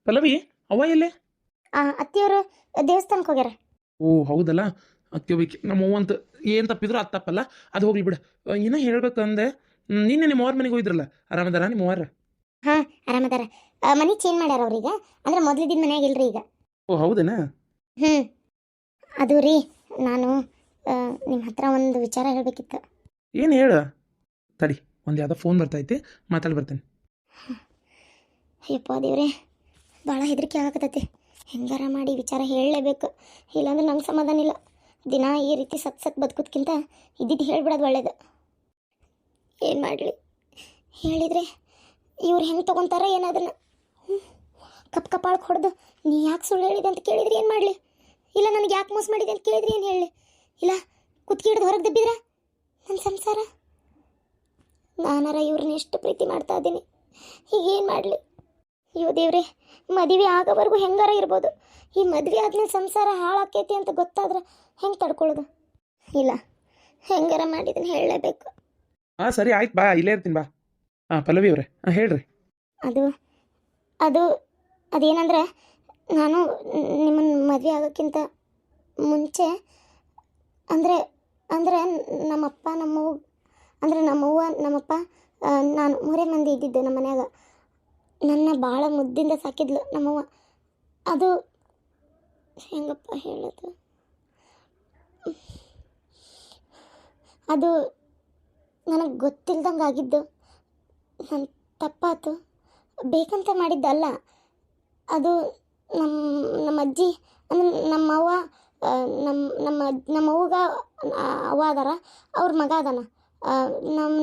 ಪಲ್ಲವಿ ಅವ್ವ ಎಲ್ಲೇ? ಅತ್ತಿಯವರು ದೇವಸ್ಥಾನಕ್ಕೆ ಹೋಗ್ಯಾರ. ಓ ಹೌದಲ್ಲ, ಅತ್ಯೋಬೇಕಿ ನಮ್ಮ ಅವ್ವ ಅಂತ ಏನು ತಪ್ಪಿದ್ರು ಅದು ತಪ್ಪಲ್ಲ, ಅದು ಹೋಗ್ಲಿ ಬಿಡು. ಏನೋ ಹೇಳ್ಬೇಕಂದೆ. ನಿನ್ನೆ ನಿಮ್ಮ ಅವ್ರ ಮನೆಗೆ ಹೋಗಿದ್ರಲ್ಲ, ಆರಾಮದಾರ ನಿಮ್ಮ ಅವ್ರ? ಹಾಂ ಆರಾಮದಾರ. ಮನೆ ಚೇಂಜ್ ಮಾಡ್ಯಾರ ಅವ್ರೀಗ, ಅಂದ್ರೆ ಮೊದಲಿದ್ದ ಮನ್ಯಾಗ ಇಲ್ರಿ ಈಗ. ಓ ಹೌದೇನಾ? ಹ್ಞೂ ಅದು ರೀ, ನಾನು ನಿಮ್ಮ ಹತ್ರ ಒಂದು ವಿಚಾರ ಹೇಳಬೇಕಿತ್ತು. ಏನು ಹೇಳ? ತಡಿ, ಒಂದು ಯಾವುದೋ ಫೋನ್ ಬರ್ತೈತಿ, ಮಾತಾಡಿ ಬರ್ತೇನೆ. ಅಯ್ಯಪ್ಪ ದೇವ್ರೆ, ಭಾಳ ಹೆದರಿಕೆ ಆಗಕತ್ತೈತಿ. ಹೆಂಗಾರ ಮಾಡಿ ವಿಚಾರ ಹೇಳಲೇಬೇಕು, ಇಲ್ಲಾಂದ್ರೆ ನಂಗೆ ಸಮಾಧಾನ ಇಲ್ಲ. ದಿನ ಈ ರೀತಿ ಸತ್ ಬದುಕೋದ್ಕಿಂತ ಇದ್ದಿದ್ದು ಹೇಳ್ಬಿಡೋದು ಒಳ್ಳೇದು. ಏನು ಮಾಡಲಿ, ಹೇಳಿದರೆ ಇವ್ರು ಹೆಂಗೆ ತೊಗೊತಾರ ಏನದನ್ನು. ಕಪ್ಪಾಳಕ್ಕೆ ಹೊಡೆದು ನೀ ಯಾಕೆ ಸುಳ್ಳು ಹೇಳಿದೆ ಅಂತ ಕೇಳಿದ್ರೆ ಏನು ಮಾಡಲಿ? ಇಲ್ಲ ನನಗೆ ಯಾಕೆ ಮೋಸ ಮಾಡಿದೆ ಅಂತ ಕೇಳಿದ್ರೆ ಏನು ಹೇಳಲಿ? ಇಲ್ಲ ಕುತ್ಕಿ ಹಿಡ್ದು ಹೊರಗೆ ದಬ್ಬಿದ್ರೆ ನನ್ನ ಸಂಸಾರ. ನಾನಾರ ಇವ್ರನ್ನ ಎಷ್ಟು ಪ್ರೀತಿ ಮಾಡ್ತಾ ಇದ್ದೀನಿ, ಹೀಗೇನು ಮಾಡಲಿ? ಅಯ್ಯೋ ದೇವ್ರೆ, ಮದುವೆ ಆಗೋವರೆಗೂ ಹೆಂಗಾರ ಇರ್ಬೋದು, ಈ ಮದುವೆ ಆದ್ಮೇಲೆ ಸಂಸಾರ ಹಾಳಾಕೈತಿ ಅಂತ ಗೊತ್ತಾದ್ರೆ ಹೆಂಗೆ ತಡ್ಕೊಳ್ಳೋದು? ಇಲ್ಲ, ಹೆಂಗಾರ ಮಾಡಿದನ್ನು ಹೇಳಲೇಬೇಕು. ಹಾಂ ಸರಿ ಆಯ್ತು, ಬಾ ಇಲ್ಲೇ ಇರ್ತೀನಿ ಬಾ. ಹಾಂ ಪಲ್ಲವಿ ಅವರೇ, ಹಾಂ ಹೇಳ್ರಿ. ಅದು ಅದು ಅದೇನಂದ್ರೆ, ನಾನು ನಿಮ್ಮನ್ನು ಮದುವೆ ಆಗೋಕ್ಕಿಂತ ಮುಂಚೆ ಅಂದರೆ ಅಂದರೆ ನಮ್ಮಪ್ಪ ನಮ್ಮವ್ವ, ಅಂದರೆ ನಮ್ಮವ್ವ ನಮ್ಮಪ್ಪ ನಾನು ಮೂರೇ ಮಂದಿ ಇದ್ದಿದ್ದು ನಮ್ಮ ಮನ್ಯಾಗ. ನನ್ನ ಭಾಳ ಮುದ್ದಿಂದ ಸಾಕಿದ್ಲು ನಮ್ಮವ್ವ. ಅದು ಹೆಂಗಪ್ಪ ಹೇಳೋದು, ಅದು ನನಗೆ ಗೊತ್ತಿಲ್ದಂಗೆ ಆಗಿದ್ದು. ನನ್ನ ತಪ್ಪಾತು, ಬೇಕಂತ ಮಾಡಿದ್ದಲ್ಲ. ಅದು ನಮ್ಮ ಅಜ್ಜಿ ಅಂದ್ರೆ ನಮ್ಮವ್ವ, ನಮ್ಮವ್ವಗ ಅವ್ವ ಅದಾರ, ಅವ್ರ ಮಗ ಅದಾನ.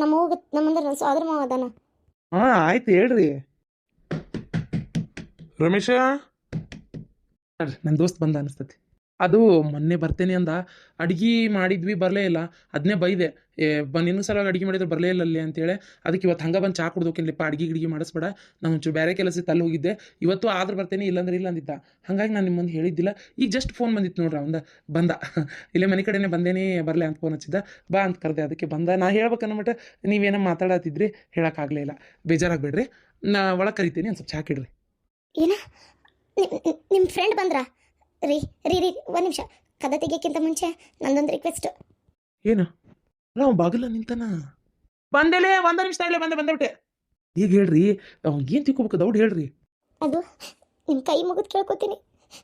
ನಮ್ಮವ್ವಗೆ ನಮ್ಮಂದ್ರೆ ನನ್ನ ಸೋದರ ಮಾವ ಅದಾನ. ಹಾಂ ಆಯ್ತು ಹೇಳ್ರಿ. ರಮೇಶ, ನನ್ನ ದೋಸ್ತ್ ಬಂದ ಅನಿಸ್ತತಿ. ಅದು ಮೊನ್ನೆ ಬರ್ತೇನೆ ಅಂದ, ಅಡ್ಗೆ ಮಾಡಿದ್ವಿ ಬರಲೇ ಇಲ್ಲ. ಅದನ್ನೇ ಬೈದೆ, ನಿನ್ನ ಸಲುವಾಗಿ ಅಡುಗೆ ಮಾಡಿದ್ರೆ ಬರಲೇ ಇಲ್ಲ ಅಲ್ಲಿ ಅಂತೇಳಿ. ಅದಕ್ಕೆ ಇವತ್ತು ಹಂಗೆ ಬಂದು ಚಾ ಕುಡ್ದೋಕಿನ್ಲಿಪ್ಪ, ಅಡ್ಗೆ ಮಾಡಿಸ್ಬೇಡ, ನಾನು ಒಂಚೂರು ಬೇರೆ ಕೆಲಸ ಅಲ್ಲಿ ಹೋಗಿದ್ದೆ, ಇವತ್ತು ಆದ್ರೆ ಬರ್ತೇನೆ ಇಲ್ಲಾಂದ್ರೆ ಇಲ್ಲ ಅಂದಿದ್ದ. ಹಾಗಾಗಿ ನಾನು ನಿಮ್ಮ ಮುಂದೆ ಹೇಳಿದ್ದಿಲ್ಲ. ಈಗ ಜಸ್ಟ್ ಫೋನ್ ಬಂದಿತ್ತು ನೋಡ್ರಿ, ಅವಂದ ಬಂದ. ಇಲ್ಲೇ ಮನೆ ಕಡೆನೇ ಬಂದೇನೆ, ಬರಲೇ ಅಂತ ಫೋನ್ ಹಚ್ಚಿದ್ದ, ಬಾ ಅಂತ ಕರೆದೆ. ಅದಕ್ಕೆ ಬಂದ. ನಾ ಹೇಳ್ಬೇಕನ್ನಮಟ ನೀವೇನೋ ಮಾತಾಡತ್ತಿದ್ರಿ, ಹೇಳೋಕ್ಕಾಗಲೇ ಇಲ್ಲ, ಬೇಜಾರಾಗಬೇಡ್ರಿ. ನಾ ಒಳಗೆ ಕರಿತೀನಿ, ಒಂದು ಸ್ವಲ್ಪ ಚಾ ಕಿಡ್ರಿ. ಏನ ನಿಮ್ಮ ಫ್ರೆಂಡ್ ಬಂದ್ರಾ? ರೀ ರೀ ರೀ ಒಂದು ನಿಮಿಷ, ಕದ ತೆಗಿಯೋಕ್ಕಿಂತ ಮುಂಚೆ ನಂದೊಂದು ರಿಕ್ವೆಸ್ಟ್. ಏನು? ನಾವು ಬಾಗಿಲ ನಿಂತಾನ ಬಂದೇಲೆ, ಒಂದು ನಿಮಿಷ ತಗೊಳ್ಳಿ, ಬಂದೆ. ಈಗ ಹೇಳ್ರಿ, ಏನು ತಿಳ್ಕೊಬೇಕು ದೌಡ್ ಹೇಳ್ರಿ. ಅದು ನಿಮ್ಮ ಕೈ ಮುಗಿದು ಕೇಳ್ಕೊತೀನಿ,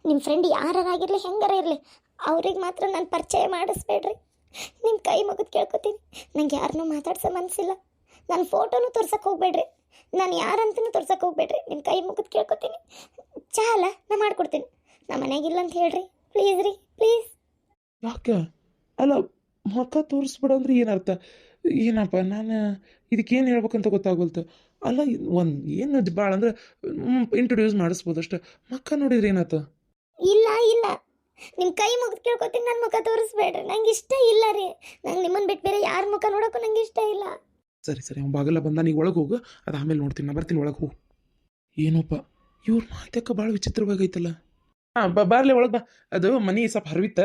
ನಿಮ್ಮ ಫ್ರೆಂಡ್ ಯಾರಾಗಿರಲಿ ಹೆಂಗಾರ ಇರಲಿ, ಅವ್ರಿಗೆ ಮಾತ್ರ ನಾನು ಪರಿಚಯ ಮಾಡಿಸ್ಬೇಡ್ರಿ. ನಿಮ್ಮ ಕೈ ಮುಗಿದು ಕೇಳ್ಕೊತೀನಿ, ನಂಗೆ ಯಾರನ್ನೂ ಮಾತಾಡ್ಸೋ ಮನಸ್ಸಿಲ್ಲ. ನನ್ನ ಫೋಟೋನು ತೋರ್ಸಕ್ಕೆ ಹೋಗ್ಬೇಡ್ರಿ, ನಾನು ಯಾರಂತನೂ ತೋರ್ಸಕ್ಕೆ ಹೋಗ್ಬೇಡ್ರಿ. ನಿಮ್ಮ ಕೈ ಮುಗಿದು ಕೇಳ್ಕೊತೀನಿ. ಚಾ ಅಲ್ಲ ನಾ ಮಾಡ್ಕೊಡ್ತೀನಿ, ನಮ್ಮ ಮನೆಯಾಗಿಲ್ಲ ಅಂತ ಹೇಳ್ರಿ, ಪ್ಲೀಸ್ ರೀ ಪ್ಲೀಸ್. ಯಾಕೆ? ಅಲ್ಲ, ಮಕ್ಕ ತೋರಿಸ್ಬೇಡ ಅಂದ್ರೆ ಏನರ್ಥ? ಏನಪ್ಪ, ನಾನು ಇದಕ್ಕೇನು ಹೇಳ್ಬೇಕಂತ ಗೊತ್ತಾಗೋಲ್ತು. ಅಲ್ಲ, ಒಂದು ಏನು ಭಾಳ ಅಂದ್ರೆ ಇಂಟ್ರೊಡ್ಯೂಸ್ ಮಾಡಿಸ್ಬೋದು ಅಷ್ಟೆ, ಮಕ್ಕ ನೋಡಿದ್ರೆ ಏನಾಯ್ತು? ಇಲ್ಲ ಇಲ್ಲ, ನಿಮ್ಮ ಕೈ ಮುಗಿದು ಕೇಳ್ಕೊತೀನಿ, ನನ್ನ ಮುಖ ತೋರಿಸ್ಬೇಡ್ರಿ, ನಂಗೆ ಇಷ್ಟ ಇಲ್ಲ ರೀ. ನಂಗೆ ನಿಮ್ಮನ್ನು ಬಿಟ್ಟು ಬೇರೆ ಯಾರ ಮುಖ ನೋಡೋಕ್ಕೂ ನಂಗೆ ಇಷ್ಟ ಇಲ್ಲ. ಸರಿ ಅವ್ನು ಬಾಗಲ್ಲ ಬಂದ, ನೀವು ಒಳಗೆ ಹೋಗು, ಅದು ಆಮೇಲೆ ನೋಡ್ತೀನಿ, ನಾ ಬರ್ತೀನಿ, ಒಳಗೆ ಹೋಗು. ಏನಪ್ಪ ಇವ್ರ ಮಾತ್ಯಾಕ ಭಾಳ ವಿಚಿತ್ರವಾಗೈತಲ್ಲ. ಹಾಂ ಬರ್ಲಿ ಒಳಗೆ ಬಾ. ಅದು ಮನಿ ಸ್ವಲ್ಪ ಹರಿವಿತ್ತ,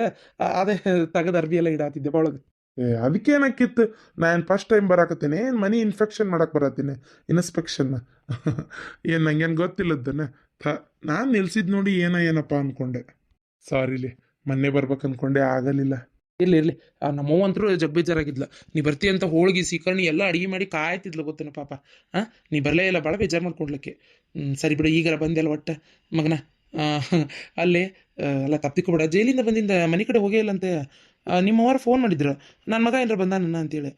ಅದೇ ತೆಗೆದು ಅರ್ಬಿ ಎಲ್ಲ ಇಡಾತಿದ್ದೆ ಬಾ ಒಳಗೆ. ಅದಕ್ಕೇನಕ್ಕಿತ್ತು, ನಾನು ಫಸ್ಟ್ ಟೈಮ್ ಬರಾಕತ್ತೀನಿ, ಏನು ಮನಿ ಇನ್ಫೆಕ್ಷನ್ ಮಾಡಕ್ಕೆ ಬರತ್ತೀನಿ, ಇನ್ಸ್ಪೆಕ್ಷನ್. ಏನು ನಂಗೇನು ಗೊತ್ತಿಲ್ಲದನ್ನ ನಾನು ನಿಲ್ಸಿದ್ ನೋಡಿ ಏನಪ್ಪ ಅಂದ್ಕೊಂಡೆ. ಸಾರಿಲಿ, ಮೊನ್ನೆ ಬರ್ಬೇಕು ಅಂದ್ಕೊಂಡೆ, ಆಗಲಿಲ್ಲ. ಇರ್ಲಿ ನಮ್ಮವ್ವ ಅಂತರೂ ಜಗ್ ಬೇಜಾರಾಗಿದ್ಲ. ನೀ ಬರ್ತೀಯ ಅಂತ ಹೋಳಿಗೆ ಸೀಕರ್ಣಿ ಎಲ್ಲ ಅಡುಗೆ ಮಾಡಿ ಕಾಯ್ತಿದ್ಲು ಗೊತ್ತೇನ ಪಾಪ. ಹಾಂ ನೀ ಬರಲೇ ಇಲ್ಲ, ಭಾಳ ಬೇಜಾರು ಮಾಡ್ಕೊಡ್ಲಿಕ್ಕೆ. ಸರಿ ಬಿಡು, ಈಗಾರ ಬಂದೆಲ್ಲ ಒಟ್ಟು ಮಗನ. ಅಲ್ಲಿ ಅಲ್ಲ ತಪ್ಪಿಕೊಬೇಡ, ಜೈಲಿಂದ ಬಂದಿಂದ ಮನೆ ಕಡೆ ಹೋಗೇ ಇಲ್ಲಂತೆ. ನಿಮ್ಮವ್ರು ಫೋನ್ ಮಾಡಿದ್ರು, ನನ್ನ ಮಗ ಏನಾರ ಬಂದ ನನ್ನ ಅಂತೇಳಿ.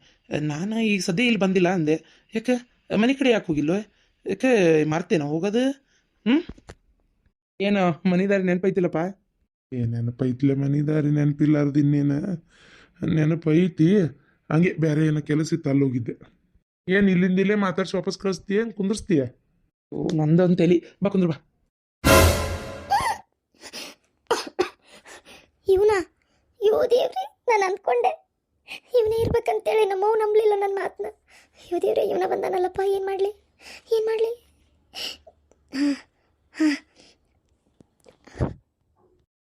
ನಾನು ಈಗ ಸದ್ಯ ಇಲ್ಲಿ ಬಂದಿಲ್ಲ ಅಂದೆ. ಯಾಕೆ ಮನೆ ಕಡೆ ಯಾಕೆ ಹೋಗಿಲ್ವ? ಯಾಕೆ ಮರ್ತೇನೋ ಹೋಗೋದು? ಏನು ಮನಿದಾರಿ ನೆನಪೈತಿಲ್ಲಪ್ಪ? ನೆನಪೈತ್ಲೆ, ಮನಿದಾರಿ ನೆನಪಿಲ್ಲಾರ್ದು ಇನ್ನೇನು ನೆನಪೈತಿ. ಹಂಗೆ ಬೇರೆ ಏನೋ ಕೆಲಸ ಇತ್ತು, ಅಲ್ಲಿ ಹೋಗಿದ್ದೆ. ಏನು ಇಲ್ಲಿಂದ ಇಲ್ಲೇ ಮಾತಾಡ್ಸಿ ವಾಪಸ್ ಕಳಿಸ್ತೀಯ, ಕುಂದಿರ್ಸ್ತೀಯ? ನಂದೊಂದು ತಲೆ, ಬಾ ಕುಂದ್ರ ಬಾ. ಇವನ ಇವು ದೇವ್ರಿ, ನಾನು ಅಂದ್ಕೊಂಡೆ ಇವನೇ ಇರ್ಬೇಕಂತೇಳಿ. ನಮ್ಮವು ನಂಬಲಿಲ್ಲ ನನ್ನ ಮಾತನ್ನ. ಅಯ್ಯೋ ದೇವ್ರೆ, ಇವನ ಬಂದಾನಲ್ಲಪ್ಪ, ಏನು ಮಾಡಲಿ.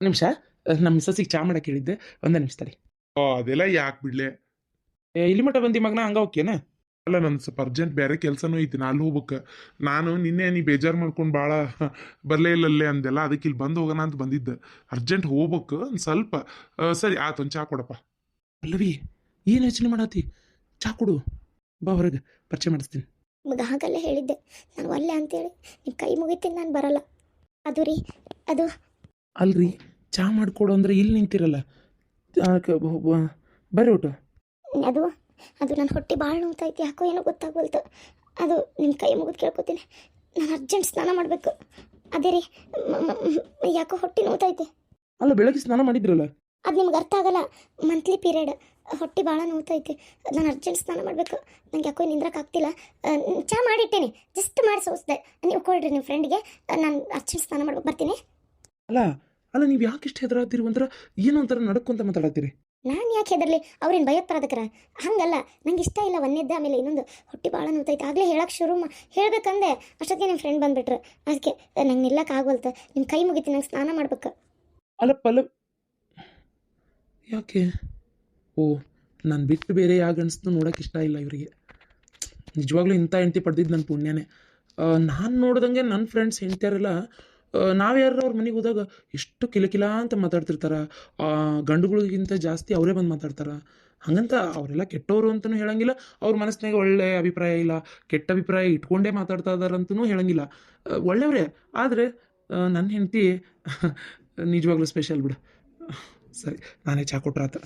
ನಿಮಿಷ, ನಮ್ಮ ಮಿಸ್ಸಸ್ಸಿಗೆ ಚಾ ಮಾಡಕ್ಕೆ ಹೇಳಿದ್ದೆ, ಒಂದೇ ನಿಮಿಷ ತಡಿ. ಅದೆಲ್ಲ ಯಾಕೆ ಬಿಡ್ಲೆ? ಇಲ್ಲಿ ಮಟ್ಟ ಬಂದಿ ಮಗನ, ಹಂಗ ಓಕೆನಾ? ಅಲ್ಲ ನನ್ನ ಸ್ವಲ್ಪ ಅರ್ಜೆಂಟ್ ಬೇರೆ ಕೆಲಸನೂ ಐತಿ ನಾ ಅಲ್ಲಿ ಹೋಗ್ಬೇಕು. ನಾನು ನಿನ್ನೆ ನೀ ಬೇಜಾರು ಮಾಡ್ಕೊಂಡು ಭಾಳ ಬರಲೇ ಇಲ್ಲಲ್ಲೇ ಅಂದೆಲ್ಲ, ಅದಕ್ಕೆ ಇಲ್ಲಿ ಬಂದು ಹೋಗೋಣ ಅಂತ ಬಂದಿದ್ದೆ. ಅರ್ಜೆಂಟ್ ಹೋಗ್ಬೇಕು ಒಂದು ಸ್ವಲ್ಪ. ಸರಿ ಆಯ್ತು, ಒಂದು ಚಾ ಕೊಡಪ್ಪ. ಪಲ್ಲವಿ ಏನು ಯೋಚನೆ ಮಾಡತ್ತಿ? ಚಾ ಕೊಡು, ಬಾ ಹೊರಗೆ ಪರಿಚಯ ಮಾಡಿಸ್ತೀನಿ. ನಿಮ್ಗೆ ಹಾಗಲ್ಲೇ ಹೇಳಿದ್ದೆ ನಾನು ಒಲ್ಲೆ ಅಂತೇಳಿ. ನಿಮ್ಮ ಕೈ ಮುಗಿತೀನಿ, ನಾನು ಬರಲ್ಲ. ಅದು ರೀ, ಅದು ಅಲ್ರಿ, ಚಾ ಮಾಡಿಕೊಡು ಅಂದರೆ ಇಲ್ಲಿ ನಿಂತಿರಲ್ಲ. ಬರ್ರಿ ಊಟ. ಅದು ಅದು ನನ್ನ ಹೊಟ್ಟೆ ಭಾಳ ನೋವ್ತೈತಿ, ಯಾಕೋ ಏನೋ ಗೊತ್ತಾಗೋಲ್ತು. ಅದು ನಿಮ್ಮ ಕೈ ಮುಗಿದು ಕೇಳ್ಕೊತೀನಿ, ನಾನು ಅರ್ಜೆಂಟ್ ಸ್ನಾನ ಮಾಡಬೇಕು. ಅದೇ ರೀ, ಯಾಕೋ ಹೊಟ್ಟೆ ನೋವ್ತೈತಿ. ಅಲ್ಲ, ಬೆಳಗ್ಗೆ ಸ್ನಾನ ಮಾಡಿದ್ರಲ್ಲ. ಅದು ನಿಮ್ಗೆ ಅರ್ಥ ಆಗಲ್ಲ. ಮಂತ್ಲಿ ಪೀರಿಯಡ್, ಹೊಟ್ಟೆ ಭಾಳ ನೋವ್ತೈತಿ. ನಾನು ಅರ್ಜೆಂಟ್ ಸ್ನಾನ ಮಾಡಬೇಕು. ನಂಗೆ ಯಾಕೋ ನಿಂದ್ರಕ್ಕಾಗ್ತಿಲ್ಲ. ಚಾ ಮಾಡಿಟ್ಟೇನೆ, ಜಸ್ಟ್ ಮಾಡಿ ಸೋಸ್ದೆ. ನೀವು ಕೊಡ್ರಿ ನಿಮ್ಮ ಫ್ರೆಂಡ್ಗೆ, ನಾನು ಅರ್ಜೆಂಟ್ ಸ್ನಾನ ಮಾಡ್ಬೇಕು, ಬರ್ತೀನಿ. ಅಲ್ಲ ಅಲ್ಲ, ನೀವು ಯಾಕೆ ಇಷ್ಟು ಹೆದರಾತಿರಿ? ಒಂಥರ ಏನೋ ಒಂಥರ ನಡ್ಕೊಂತ ಮಾತಾಡತ್ತೀರಿ. ನಾನು ಯಾಕೆ ಹೆದರ್ಲಿ? ಅವ್ರೇನು ಭಯೋತ್ಪಾದಕರ? ಹಂಗಲ್ಲ, ನಂಗೆ ಇಷ್ಟ ಇಲ್ಲ ಒಂದೇದ್ದೆ. ಆಮೇಲೆ ಇನ್ನೊಂದು, ಹೊಟ್ಟೆ ಭಾಳ ನೋವ್ತೈತೆ. ಆಗಲೇ ಹೇಳಕ್ಕೆ ಹೇಳ್ಬೇಕಂದೆ, ಅಷ್ಟೊತ್ತಿಗೆ ನಿಮ್ಮ ಫ್ರೆಂಡ್ ಬಂದುಬಿಟ್ರು. ಅದಕ್ಕೆ ನಂಗೆ ನಿಲ್ಲಕ್ಕೆ ಆಗೋಲ್ತು. ನಿಮ್ಮ ಕೈ ಮುಗಿತೀನಿ, ನಂಗೆ ಸ್ನಾನ ಮಾಡ್ಬೇಕು. ಅಲ್ಲ ಪಲ್ಲವ್, ಯಾಕೆ? ಓ, ನಾನು ಬಿಟ್ಟು ಬೇರೆ ಯಾವ ಗಂಡಸ್ನು ನೋಡೋಕೆ ಇಷ್ಟ ಇಲ್ಲ ಇವರಿಗೆ. ನಿಜವಾಗ್ಲೂ ಇಂಥ ಹೆಂಡತಿ ಪಡೆದಿದ್ದು ನನ್ನ ಪುಣ್ಯನೇ. ನಾನು ನೋಡ್ದಂಗೆ ನನ್ನ ಫ್ರೆಂಡ್ಸ್ ಹೆಂಡ್ತಿಯಾರೆಲ್ಲ ನಾವು ಯಾರು ಅವ್ರ ಮನೆಗೆ ಹೋದಾಗ ಎಷ್ಟು ಕಿಲಕಿಲ ಅಂತ ಮಾತಾಡ್ತಿರ್ತಾರೆ. ಗಂಡುಗಳಿಗಿಂತ ಜಾಸ್ತಿ ಅವರೇ ಬಂದು ಮಾತಾಡ್ತಾರೆ. ಹಾಗಂತ ಅವರೆಲ್ಲ ಕೆಟ್ಟವರು ಅಂತಲೂ ಹೇಳಂಗಿಲ್ಲ, ಅವ್ರ ಮನಸ್ಸಿನಾಗ ಒಳ್ಳೆ ಅಭಿಪ್ರಾಯ ಇಲ್ಲ, ಕೆಟ್ಟ ಅಭಿಪ್ರಾಯ ಇಟ್ಕೊಂಡೇ ಮಾತಾಡ್ತಾ ಇದಾರಂತೂ ಹೇಳಂಗಿಲ್ಲ. ಒಳ್ಳೆಯವರೇ. ಆದರೆ ನನ್ನ ಹೆಂಡತಿ ನಿಜವಾಗ್ಲೂ ಸ್ಪೆಷಲ್ ಬಿಡು. ಸರಿ, ನಾನೇ ಚಾ ಕೊಟ್ರಾತ.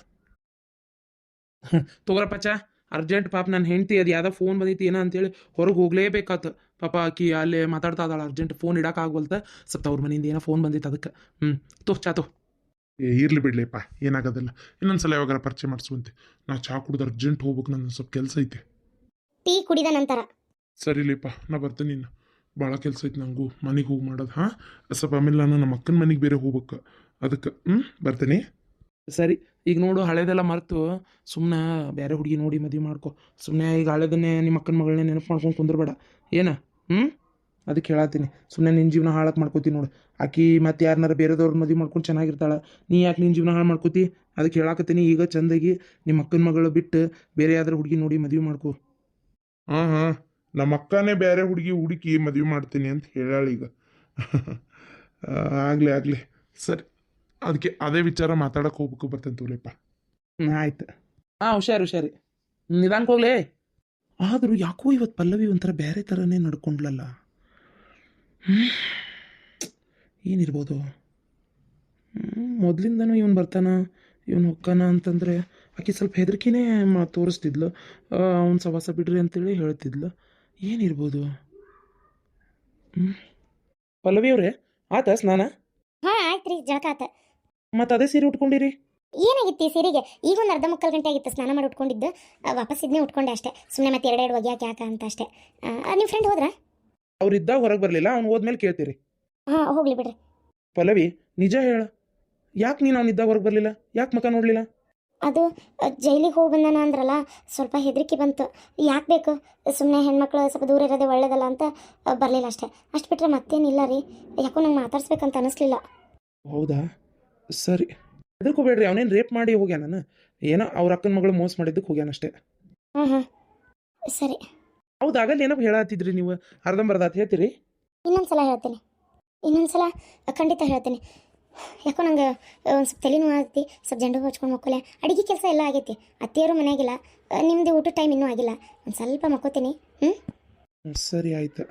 ತಗೋರಪ್ಪ ಚಾ. ಅರ್ಜೆಂಟ್ ಪಾಪ ನನ್ನ ಹೆಂಡ್ತಿ ಅದು ಯಾವುದೋ ಫೋನ್ ಬಂದೈತಿ ಏನೋ ಅಂತೇಳಿ ಹೊರಗೆ ಹೋಗ್ಲೇಬೇಕಾತ. ಪಾಪ ಆಕಿ ಅಲ್ಲೇ ಮಾತಾಡ್ತಾ ಇದ್ದಾಳೆ, ಅರ್ಜೆಂಟ್ ಫೋನ್ ಇಡೋಕ್ಕಾಗವಲ್ತ. ಸ್ವಲ್ಪ ಅವ್ರ ಮನೆಯಿಂದ ಏನೋ ಫೋನ್ ಬಂದಿತ್ತು ಅದಕ್ಕೆ. ಚಾ ತೋ. ಇರ್ಲಿ ಬಿಡ್ಲಿಪ್ಪ, ಏನಾಗೋದಿಲ್ಲ. ಇನ್ನೊಂದ್ಸಲ ಯಾವಾಗಾರ ಪರಿಚಯ ಮಾಡಿಸುವಂತೆ. ನಾ ಚಾ ಕುಡ್ದು ಅರ್ಜೆಂಟ್ ಹೋಗ್ಬೇಕು, ನನ್ನ ಸ್ವಲ್ಪ ಕೆಲಸ ಐತೆ. ಟೀ ಕುಡಿದ ನಂತರ ಸರಿಲಿಪ್ಪ, ನಾ ಬರ್ತೀನಿ. ಇನ್ನು ಭಾಳ ಕೆಲಸ ಐತೆ ನನಗೂ, ಮನೆಗೆ ಹೋಗಿ ಮಾಡೋದು. ಹಾಂ, ಸ್ವಲ್ಪ ಆಮೇಲೆ ನಾನು ನಮ್ಮ ಅಕ್ಕನ ಮನೆಗೆ ಬೇರೆ ಹೋಗ್ಬೇಕು, ಅದಕ್ಕೆ ಬರ್ತೀನಿ. ಸರಿ, ಈಗ ನೋಡು, ಹಳೇದೆಲ್ಲ ಮರೆತು ಸುಮ್ಮನೆ ಬೇರೆ ಹುಡುಗಿ ನೋಡಿ ಮದುವೆ ಮಾಡ್ಕೊ. ಸುಮ್ಮನೆ ಈಗ ಹಳೇದನ್ನೇ ನಿಮ್ಮ ಅಕ್ಕನ ಮಗಳನ್ನೇ ನೆನಪು ಮಾಡ್ಕೊಂಡು ಕುಂದ್ರಬೇಡ. ಏನ? ಅದಕ್ಕೆ ಹೇಳತ್ತೀನಿ. ಸುಮ್ಮನೆ ನಿನ್ನ ಜೀವನ ಹಾಳಕ್ಕೆ ಮಾಡ್ಕೋತಿ ನೋಡು. ಆಕಿ ಮತ್ತೆ ಯಾರನ್ನಾರ ಬೇರೆದವ್ರ ಮದುವೆ ಮಾಡ್ಕೊಂಡು ಚೆನ್ನಾಗಿರ್ತಾಳೆ. ನೀ ಯಾಕೆ ನಿನ್ನ ಜೀವನ ಹಾಳು ಮಾಡ್ಕೋತಿ? ಅದಕ್ಕೆ ಹೇಳಾಕತ್ತೀನಿ, ಈಗ ಚಂದಾಗಿ ನಿಮ್ಮ ಅಕ್ಕನ ಮಗಳು ಬಿಟ್ಟು ಬೇರೆ ಯಾವ್ದಾರು ಹುಡುಗಿ ನೋಡಿ ಮದುವೆ ಮಾಡ್ಕೊ. ಹಾಂ ಹಾಂ, ನಮ್ಮ ಅಕ್ಕನೇ ಬೇರೆ ಹುಡುಕಿ ಮದುವೆ ಮಾಡ್ತೀನಿ ಅಂತ ಹೇಳಾಳೀಗ. ಆಗಲಿ ಸರಿ, ಅದಕ್ಕೆ ಅದೇ ವಿಚಾರ ಮಾತಾಡಕ್ಕೆ ಹೋಗ್ಬೇಕು. ಬರ್ತೇನೆ ತೋಲೆಪ್ಪ. ಆಯ್ತು. ಹುಷಾರಿ. ನಿಧಾನಕ್ಕೆ ಹೋಗ್ಲೇ. ಆದರೂ ಯಾಕೋ ಇವತ್ತು ಪಲ್ಲವಿ ಒಂಥರ ಬೇರೆ ಥರನೇ ನಡ್ಕೊಂಡ್ಲಲ್ಲ. ಏನಿರ್ಬೋದು? ಮೊದಲಿಂದನೂ ಇವನು ಬರ್ತಾನ, ಇವನು ಹೋಗ್ತಾನ ಅಂತಂದರೆ ಆಕೆ ಸ್ವಲ್ಪ ಹೆದರಿಕೆನೇ ತೋರಿಸ್ತಿದ್ಲು. ಅವ್ನು ಸವಾಸ ಬಿಡ್ರಿ ಅಂತೇಳಿ ಹೇಳ್ತಿದ್ಲು. ಏನಿರ್ಬೋದು? ಪಲ್ಲವಿ ಅವರೇ, ಆತ ಸ್ನಾನ? ಹಾಂ ಆಯ್ತು ರೀ, ಜಳಕ ಆತ. ಮತ್ತು ಅದೇ ಸೀರೆ ಉಟ್ಕೊಂಡಿರಿ? ಏನಾಗಿತ್ತು ಈ ಸೀರೆಗೆ? ಈಗ ಒಂದು ಅರ್ಧ ಮುಕ್ಕಾಲು ಗಂಟೆ ಆಗಿತ್ತು ಸ್ನಾನ ಮಾಡಿ ಉಟ್ಕೊಂಡಿದ್ದು. ವಾಪಸ್ ಇದನ್ನೇ ಉಟ್ಕೊಂಡೆ ಅಷ್ಟೇ. ಸುಮ್ಮನೆ ಮತ್ತೆ ಎರಡೆರಡು ಒಗ್ಯಾಕೆ ಯಾಕೆ ಅಂತ ಅಷ್ಟೇ. ನಿಮ್ಮ ಫ್ರೆಂಡ್ ಹೋದ್ರಾ? ಅವ್ರಿದ್ದಾಗ ಹೊರಗೆ ಬರಲಿಲ್ಲ, ಅವ್ನು ಹೋದ್ಮೇಲೆ ಕೇಳ್ತೀರಿ. ಹಾಂ, ಹೋಗ್ಲಿ ಬಿಡ್ರಿ. ಪಲ್ಲವಿ, ನಿಜ ಹೇಳ, ಯಾಕೆ ನೀನು ಅವನಿದ್ದಾಗ ಹೊರಗೆ ಬರಲಿಲ್ಲ? ಯಾಕೆ ಮಕ ನೋಡಲಿಲ್ಲ? ಅದು ಜೈಲಿಗೆ ಹೋಗಿ ಬಂದಾನ ಅಂದ್ರಲ್ಲ, ಸ್ವಲ್ಪ ಹೆದರಿಕೆ ಬಂತು. ಯಾಕೆ ಬೇಕು ಸುಮ್ಮನೆ, ಹೆಣ್ಮಕ್ಳು ಸ್ವಲ್ಪ ದೂರ ಇರೋದೇ ಒಳ್ಳೇದಲ್ಲ ಅಂತ ಬರಲಿಲ್ಲ ಅಷ್ಟೇ. ಅಷ್ಟು ಬಿಟ್ಟರೆ ಮತ್ತೇನಿಲ್ಲ ರೀ. ಯಾಕೋ ನಂಗೆ ಮಾತಾಡ್ಸ್ಬೇಕಂತ ಅನ್ನಿಸ್ಲಿಲ್ಲ. ಹೌದಾ? ಸರಿ, ಹೆದರ್ಕೋಬೇಡ್ರಿ. ಅವನೇನು ರೇಪ್ ಮಾಡಿ ಹೋಗ್ಯಾನ? ಏನೋ ಅವ್ರ ಅಕ್ಕನ ಮಗಳು ಮೋಸ ಮಾಡಿದ್ದಕ್ಕೆ ಹೋಗ್ಯಾನಷ್ಟೇ. ಹಾಂ ಸರಿ. ಹೌದಾಗಲ್ಲ, ಏನೋ ಹೇಳತ್ತಿದ್ರಿ ನೀವು, ಅರ್ಧಂಬರ್ಧ ಅಂತ ಹೇಳ್ತೀರಿ. ಇನ್ನೊಂದ್ಸಲ ಹೇಳ್ತೀನಿ, ಇನ್ನೊಂದ್ಸಲ ಖಂಡಿತ ಹೇಳ್ತೀನಿ. ಯಾಕೋ ನಂಗೆ ಒಂದು ಸ್ವಲ್ಪ ತಲೆನೂ ಆಗೈತಿ. ಸ್ವಲ್ಪ ಜಂಡು ಹಚ್ಕೊಂಡು ಮಕ್ಕೊಲೆ. ಅಡುಗೆ ಕೆಲಸ ಎಲ್ಲ ಆಗೈತಿ, ಅತ್ತೆಯವರು ಮನೆಯಾಗಿಲ್ಲ. ನಿಮ್ಮದು ಊಟ ಟೈಮ್ ಇನ್ನೂ ಆಗಿಲ್ಲ. ಒಂದು ಸ್ವಲ್ಪ ಮಕ್ಕೋತೀನಿ. ಸರಿ, ಆಯ್ತು.